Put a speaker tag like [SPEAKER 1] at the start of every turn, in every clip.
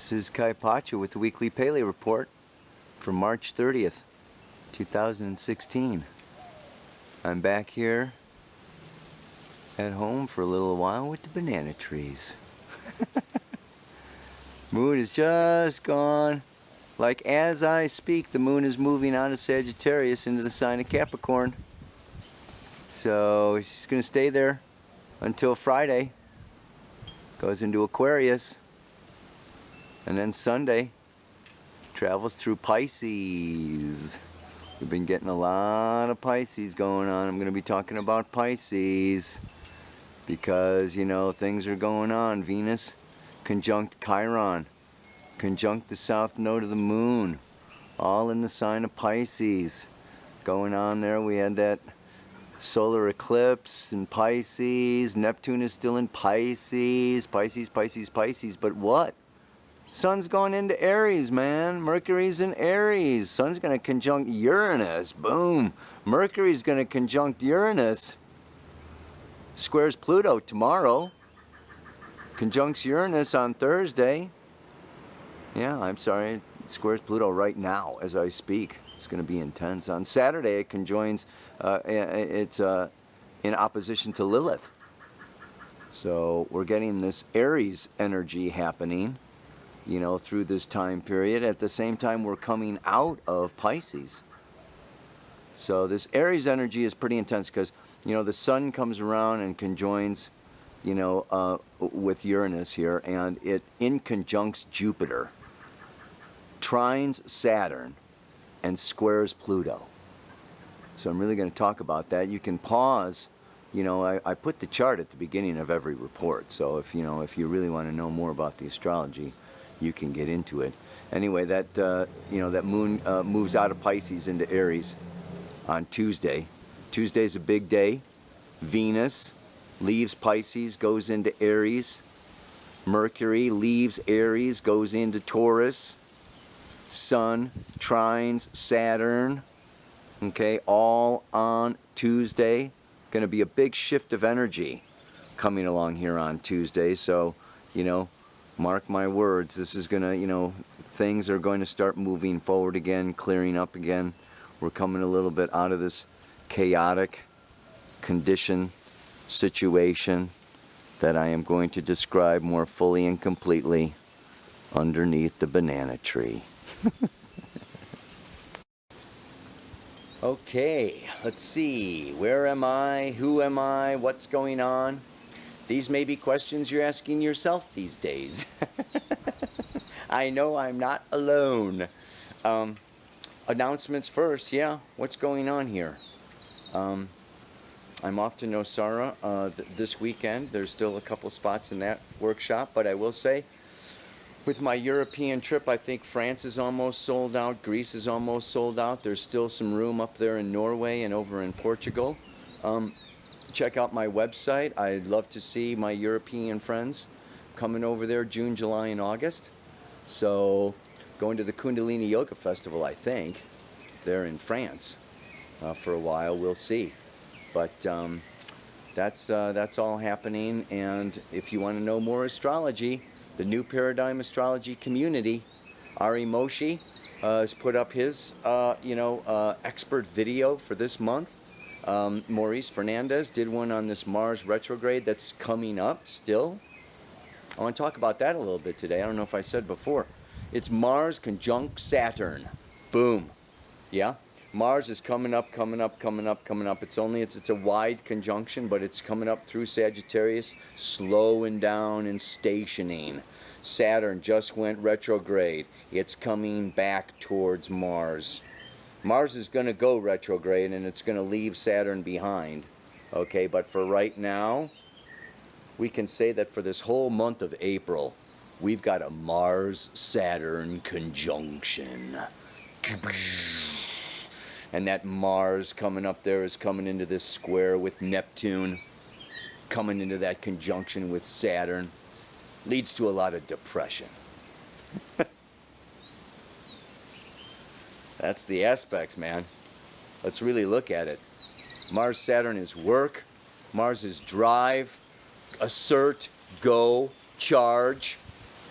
[SPEAKER 1] This is Kai Pacha with the Weekly Paleo Report for March 30th, 2016. I'm back here at home for a little while with the banana trees. Moon is just gone. Like as I speak, the moon is moving out of Sagittarius into the sign of Capricorn. So she's going to stay there until Friday. Goes into Aquarius. And then Sunday travels through Pisces. We've been getting a lot of Pisces going on. I'm going to be talking about Pisces because, you know, things are going on. Venus conjunct Chiron, conjunct the south node of the moon, all in the sign of Pisces. Going on there, we had that solar eclipse in Pisces. Neptune is still in Pisces. Pisces, Pisces, Pisces. But what? Sun's going into Aries, man. Mercury's in Aries. Sun's going to conjunct Uranus. Boom. Mercury's going to conjunct Uranus. Squares Pluto tomorrow. Conjuncts Uranus on Thursday. Yeah, I'm sorry. It squares Pluto right now as I speak. It's going to be intense. On Saturday, it conjoins, it's in opposition to Lilith. So we're getting this Aries energy happening, you know, through this time period. At the same time, we're coming out of Pisces. So this Aries energy is pretty intense because, you know, the sun comes around and conjoins, you know, with Uranus here, and it inconjuncts Jupiter, trines Saturn, and squares Pluto. So I'm really going to talk about that. You can pause. You know, I put the chart at the beginning of every report. So if, you know, if you really want to know more about the astrology, you can get into it. Anyway, that you know, that moon moves out of Pisces into Aries on Tuesday. Tuesday's a big day. Venus leaves Pisces, goes into Aries. Mercury leaves Aries, goes into Taurus. Sun trines Saturn. Okay, all on Tuesday. Going to be a big shift of energy coming along here on Tuesday. So, you know, mark my words, this is going to, you know, things are going to start moving forward again, clearing up again. We're coming a little bit out of this chaotic condition, situation that I am going to describe more fully and completely underneath the banana tree. Okay, let's see. Where am I? Who am I? What's going on? These may be questions you're asking yourself these days. I know I'm not alone. Announcements first, yeah. What's going on here? I'm off to Nosara this weekend. There's still a couple spots in that workshop, but I will say, with my European trip, I think France is almost sold out. Greece is almost sold out. There's still some room up there in Norway and over in Portugal. Check out my website. I'd love to see my European friends coming over there June, July, and August. So going to the Kundalini Yoga Festival, I think, there in France for a while. We'll see. But that's all happening. And if you want to know more astrology, the New Paradigm Astrology community, Ari Moshi has put up his, expert video for this month. Maurice Fernandez did one on this Mars retrograde that's coming up still. I want to talk about that a little bit today. I don't know if I said before. It's Mars conjunct Saturn. Boom. Yeah. Mars is coming up, coming up, coming up, coming up. It's a wide conjunction, but it's coming up through Sagittarius, slowing down and stationing. Saturn just went retrograde. It's coming back towards Mars. Mars is going to go retrograde, and it's going to leave Saturn behind. Okay, but for right now, we can say that for this whole month of April, we've got a Mars-Saturn conjunction. And that Mars coming up there is coming into this square with Neptune, coming into that conjunction with Saturn. Leads to a lot of depression. That's the aspects, man. Let's really look at it. Mars-Saturn is work. Mars is drive, assert, go, charge.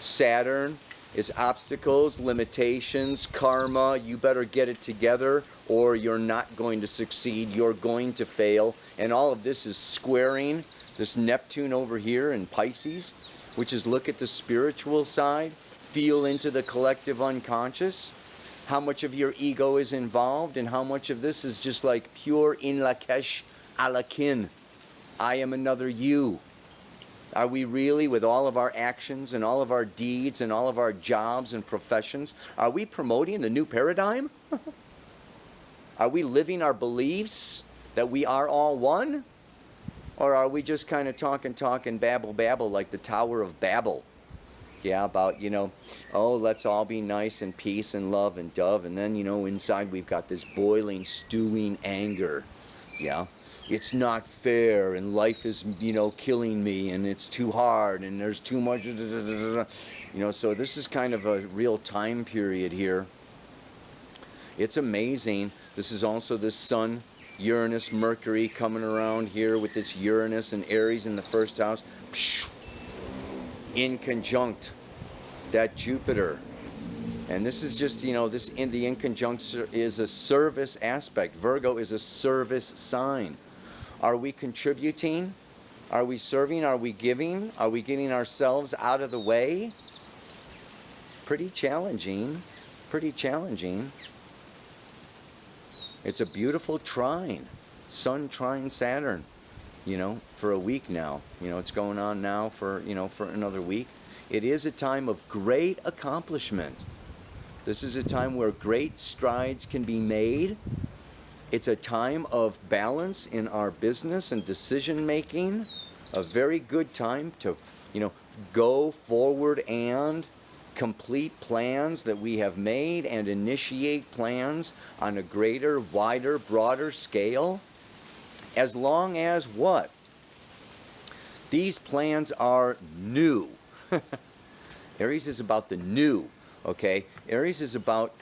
[SPEAKER 1] Saturn is obstacles, limitations, karma. You better get it together or you're not going to succeed. You're going to fail. And all of this is squaring this Neptune over here in Pisces, which is look at the spiritual side, feel into the collective unconscious, how much of your ego is involved and how much of this is just like pure in lakesh alakin. I am another you. Are we really, with all of our actions and all of our deeds and all of our jobs and professions, are we promoting the new paradigm? Are we living our beliefs that we are all one? Or are we just kind of talking, babble like the Tower of Babel? Yeah, about, oh, let's all be nice and peace and love and dove. And then, inside we've got this boiling, stewing anger. Yeah. It's not fair and life is, killing me and it's too hard and there's too much, so this is kind of a real time period here. It's amazing. This is also this Sun, Uranus, Mercury coming around here with this Uranus and Aries in the first house. In conjunct that Jupiter. And this is just, this in the inconjunction is a service aspect. Virgo is a service sign. Are we contributing? Are we serving? Are we giving? Are we getting ourselves out of the way? Pretty challenging. Pretty challenging. It's a beautiful trine. Sun trine Saturn, for a week now. It's going on now for another week. It is a time of great accomplishment. This is a time where great strides can be made. It's a time of balance in our business and decision making. A very good time to, go forward and complete plans that we have made and initiate plans on a greater, wider, broader scale. As long as what? These plans are new. Aries is about the new, okay? Aries is about,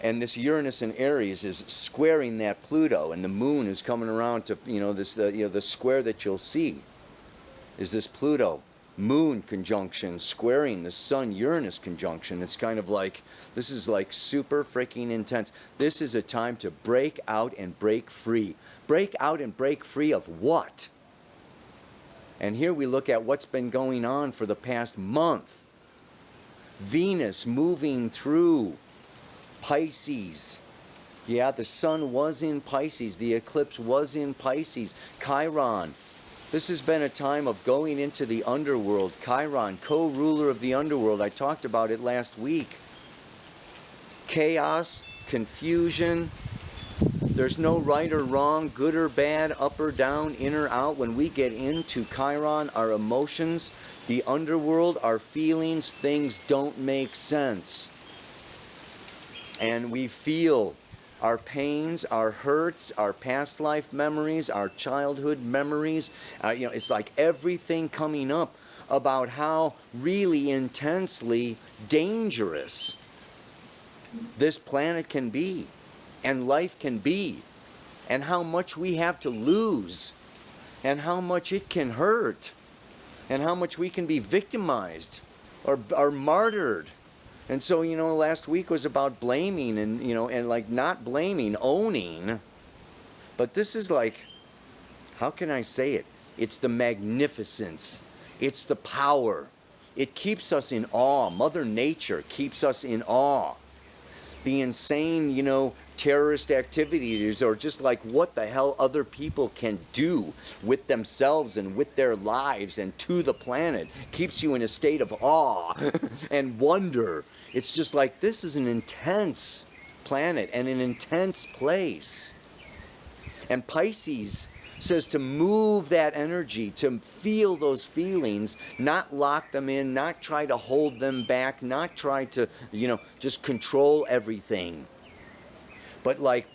[SPEAKER 1] and this Uranus in Aries is squaring that Pluto, and the moon is coming around to, the square that you'll see is this Pluto moon conjunction squaring the Sun Uranus conjunction. It's kind of like, this is like super freaking intense. This is a time to break out and break free. Break out and break free of what? And here we look at what's been going on for the past month. Venus moving through Pisces. Yeah, the sun was in Pisces. The eclipse was in Pisces. Chiron. This has been a time of going into the underworld. Chiron, co-ruler of the underworld. I talked about it last week. Chaos, confusion. There's no right or wrong, good or bad, up or down, in or out. When we get into Chiron, our emotions, the underworld, our feelings, things don't make sense. And we feel our pains, our hurts, our past life memories, our childhood memories. It's like everything coming up about how really intensely dangerous this planet can be and life can be, and how much we have to lose, and how much it can hurt, and how much we can be victimized or martyred. And so, last week was about blaming and like not blaming, owning. But this is like, how can I say it? It's the magnificence. It's the power. It keeps us in awe. Mother Nature keeps us in awe. The insane, terrorist activities, or just like what the hell other people can do with themselves and with their lives and to the planet, keeps you in a state of awe and wonder. It's just like, this is an intense planet and an intense place. And Pisces says to move that energy, to feel those feelings, not lock them in, not try to hold them back, not try to, just control everything. But like,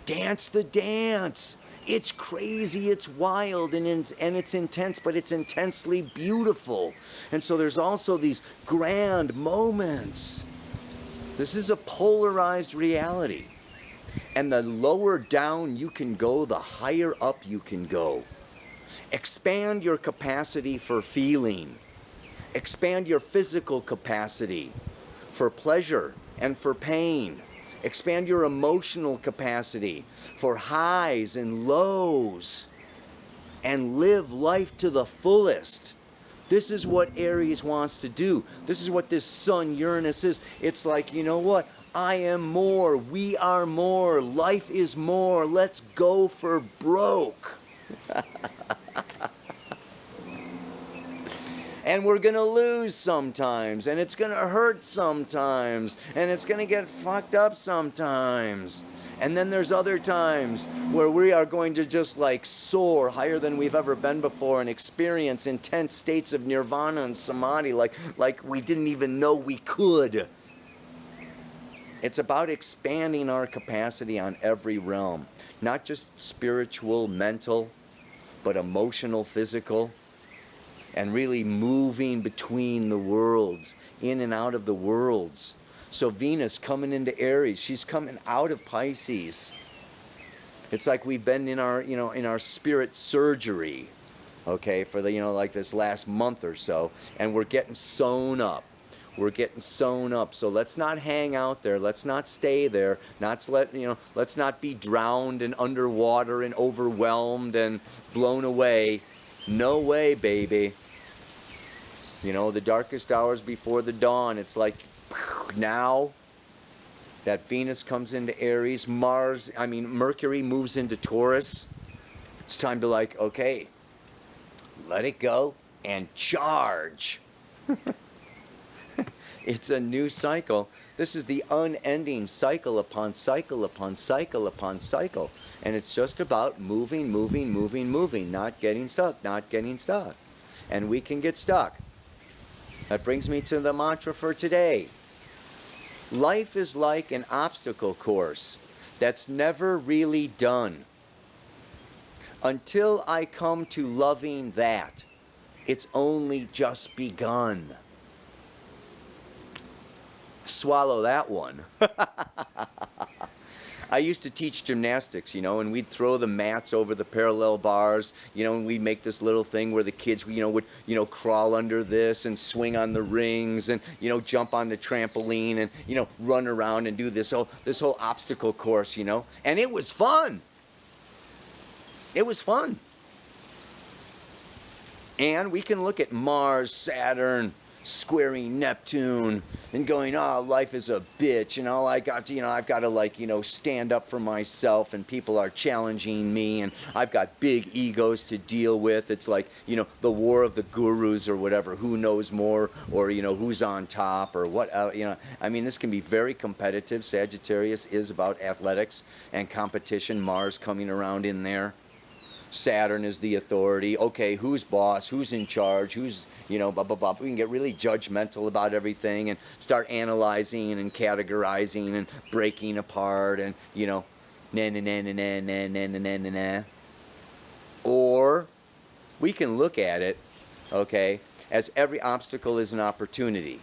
[SPEAKER 1] dance the dance. It's crazy, it's wild, and it's intense, but it's intensely beautiful. And so there's also these grand moments. This is a polarized reality. And the lower down you can go, the higher up you can go. Expand your capacity for feeling. Expand your physical capacity for pleasure and for pain. Expand your emotional capacity for highs and lows. And live life to the fullest. This is what Aries wants to do. This is what this Sun Uranus is. It's like, you know what? I am more. We are more. Life is more. Let's go for broke. And we're going to lose sometimes. And it's going to hurt sometimes. And it's going to get fucked up sometimes. And then there's other times where we are going to just like soar higher than we've ever been before and experience intense states of nirvana and samadhi like we didn't even know we could. It's about expanding our capacity on every realm, not just spiritual, mental, but emotional, physical, and really moving between the worlds, in and out of the worlds. So Venus coming into Aries, she's coming out of Pisces. It's like we've been in our, in our spirit surgery, okay, for the, like this last month or so, and we're getting sewn up. We're getting sewn up. So let's not hang out there. Let's not stay there. Let's not be drowned and underwater and overwhelmed and blown away. No way, baby. The darkest hours before the dawn. It's like now that Venus comes into Aries, Mercury moves into Taurus. It's time to okay, let it go and charge. It's a new cycle. This is the unending cycle upon cycle upon cycle upon cycle. And it's just about moving, moving, moving, moving, not getting stuck, not getting stuck. And we can get stuck. That brings me to the mantra for today. Life is like an obstacle course that's never really done. Until I come to loving that, it's only just begun. Swallow that one. I used to teach gymnastics, and we'd throw the mats over the parallel bars, and we'd make this little thing where the kids, would, crawl under this and swing on the rings and, jump on the trampoline and, run around and do this whole obstacle course, and it was fun. It was fun. And we can look at Mars, Saturn, squaring Neptune and going, oh, life is a bitch, I've got to stand up for myself and people are challenging me and I've got big egos to deal with. It's like, the war of the gurus or whatever, who knows more or, who's on top or what, this can be very competitive. Sagittarius is about athletics and competition, Mars coming around in there. Saturn is the authority. Okay, who's boss? Who's in charge? Who's, blah, blah, blah. We can get really judgmental about everything and start analyzing and categorizing and breaking apart and, na na na na na na na na na na. Or we can look at it, okay, as every obstacle is an opportunity,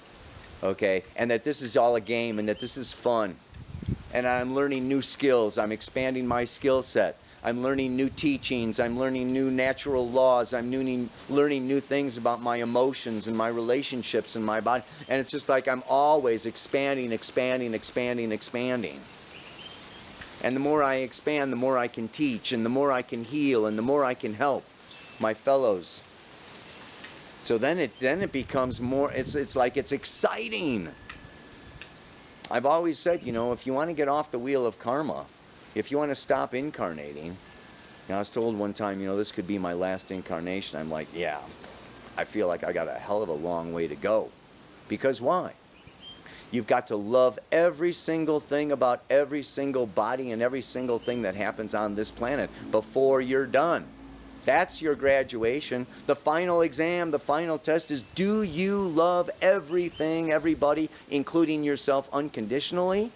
[SPEAKER 1] okay, and that this is all a game and that this is fun. And I'm learning new skills. I'm expanding my skill set. I'm learning new teachings. I'm learning new natural laws. I'm learning new things about my emotions and my relationships and my body. And it's just like I'm always expanding, expanding, expanding, expanding. And the more I expand, the more I can teach, and the more I can heal, and the more I can help my fellows. So then it becomes more, it's like it's exciting. I've always said, if you want to get off the wheel of karma, if you want to stop incarnating, I was told one time, this could be my last incarnation. I'm like, yeah, I feel like I got a hell of a long way to go. Because why? You've got to love every single thing about every single body and every single thing that happens on this planet before you're done. That's your graduation. The final exam, the final test is, do you love everything, everybody, including yourself, unconditionally?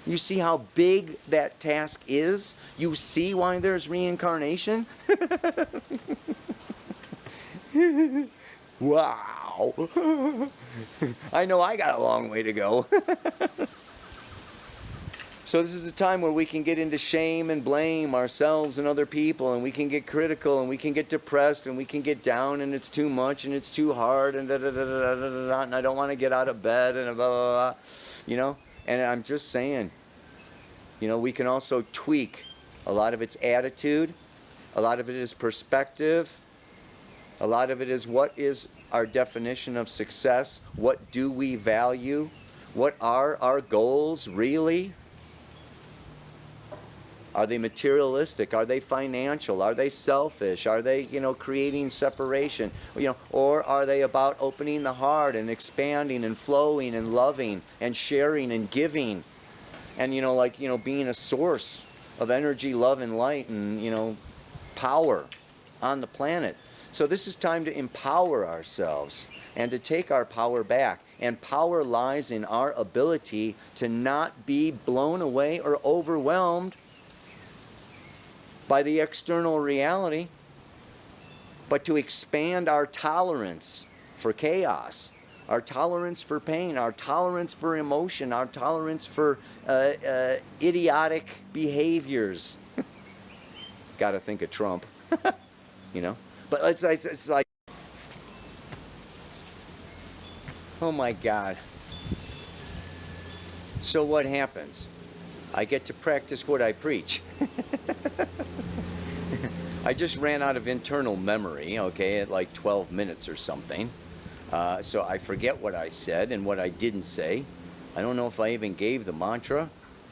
[SPEAKER 1] You see how big that task is? You see why there's reincarnation? Wow. I know I got a long way to go. So this is a time where we can get into shame and blame ourselves and other people, and we can get critical, and we can get depressed, and we can get down, and it's too much, and it's too hard, and and I don't want to get out of bed, and blah, blah, blah, you know? And I'm just saying, you know, we can also tweak a lot of its attitude, a lot of it is perspective, a lot of it is what is our definition of success, what do we value, what are our goals really? Are they materialistic? Are they financial? Are they selfish? Are they, you know, creating separation? You know, or are they about opening the heart and expanding and flowing and loving and sharing and giving? And, you know, like, you know, being a source of energy, love, and light and, you know, power on the planet. So this is time to empower ourselves and to take our power back. And power lies in our ability to not be blown away or overwhelmed by the external reality, but to expand our tolerance for chaos, our tolerance for pain, our tolerance for emotion, our tolerance for idiotic behaviors. Got to think of Trump, you know. But it's like, oh my God. So what happens? I get to practice what I preach. I just ran out of internal memory, okay, at like 12 minutes or something. So I forget what I said and what I didn't say. I don't know if I even gave the mantra.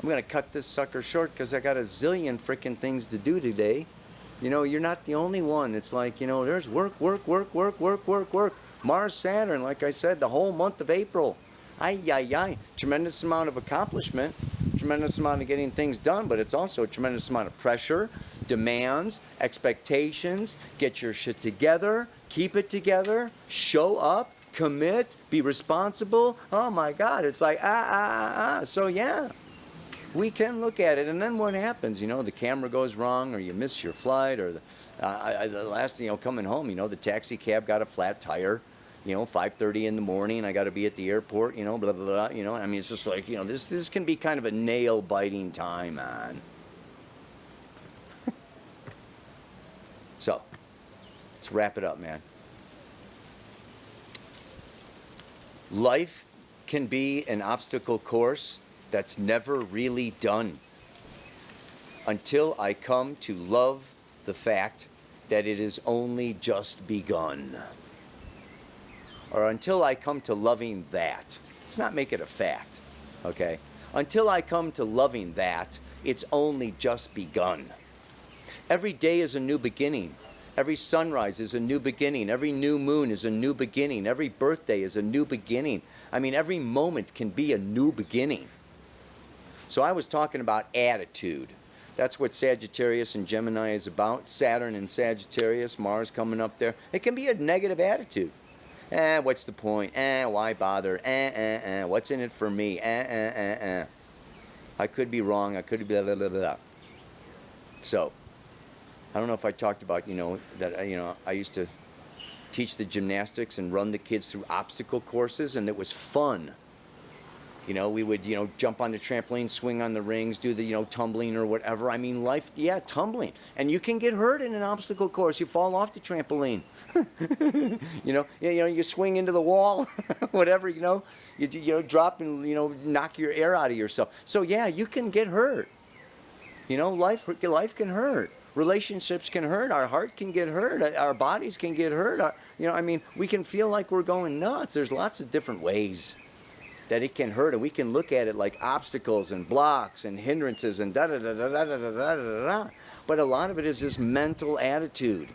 [SPEAKER 1] I'm going to cut this sucker short because I got a zillion freaking things to do today. You know, you're not the only one. It's like, you know, there's work, work, work, work, work, work, work. Mars, Saturn, like I said, the whole month of April. Ay, ay, ay. Tremendous amount of accomplishment. Tremendous amount of getting things done, but it's also a tremendous amount of pressure, demands, expectations. Get your shit together, keep it together, show up, commit, be responsible. Oh my God, it's like So yeah, we can look at it, and then what happens? You know, the camera goes wrong, or you miss your flight, or the last, you know, coming home, you know, the taxi cab got a flat tire. You know, 5:30 in the morning, I got to be at the airport, you know, blah, blah, blah, you know. I mean, it's just like, you know, this can be kind of a nail-biting time, man. So, let's wrap it up, man. Life can be an obstacle course that's never really done until I come to love the fact that it is only just begun. Or until I come to loving that. Let's not make it a fact, okay? Until I come to loving that, it's only just begun. Every day is a new beginning. Every sunrise is a new beginning. Every new moon is a new beginning. Every birthday is a new beginning. I mean, every moment can be a new beginning. So I was talking about attitude. That's what Sagittarius and Gemini is about. Saturn and Sagittarius, Mars coming up there. It can be a negative attitude. What's the point? Why bother? What's in it for me? I could be wrong. I could be blah, blah, blah, blah. So, I don't know if I talked about, you know, that, you know, I used to teach the gymnastics and run the kids through obstacle courses, and it was fun. You know, we would, you know, jump on the trampoline, swing on the rings, do the, you know, tumbling or whatever. I mean, life, yeah, tumbling. And you can get hurt in an obstacle course. You fall off the trampoline. you swing into the wall, whatever, you know, you drop and, you know, knock your air out of yourself. So, yeah, you can get hurt. You know, life can hurt. Relationships can hurt. Our heart can get hurt. Our bodies can get hurt. You know, I mean, we can feel like we're going nuts. There's lots of different ways that it can hurt, and we can look at it like obstacles and blocks and hindrances and da-da-da-da-da-da-da-da-da-da. But a lot of it is this mental attitude.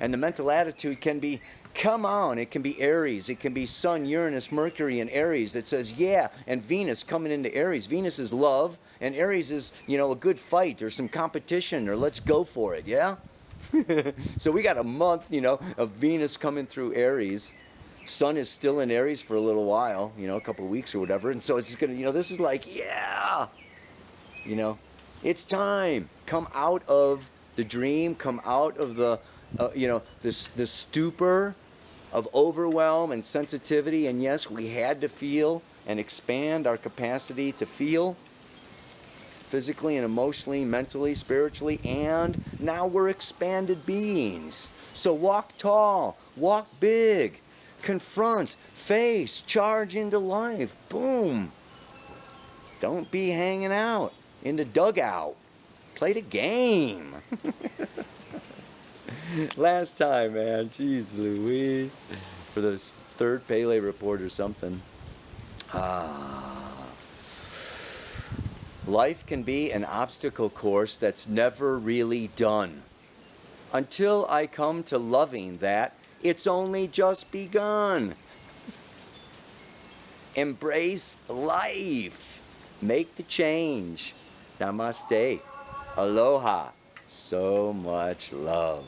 [SPEAKER 1] And the mental attitude can be, come on, it can be Aries, it can be Sun, Uranus, Mercury, and Aries that says, yeah, and Venus coming into Aries. Venus is love, and Aries is, you know, a good fight or some competition or let's go for it, yeah? So we got a month, you know, of Venus coming through Aries. Sun is still in Aries for a little while, you know, a couple of weeks or whatever, and so it's just gonna, you know, this is like, yeah, you know, it's time. Come out of the dream, come out of the, you know, this stupor of overwhelm and sensitivity, and yes, we had to feel and expand our capacity to feel. physically and emotionally, mentally, spiritually, and now we're expanded beings. So walk tall, walk big, confront, face, charge into life. Boom. Don't be hanging out in the dugout. Play the game. Last time, man. Jeez Louise. For the third Pele report or something. Life can be an obstacle course that's never really done. Until I come to loving that, it's only just begun. Embrace life. Make the change. Namaste. Aloha. So much love.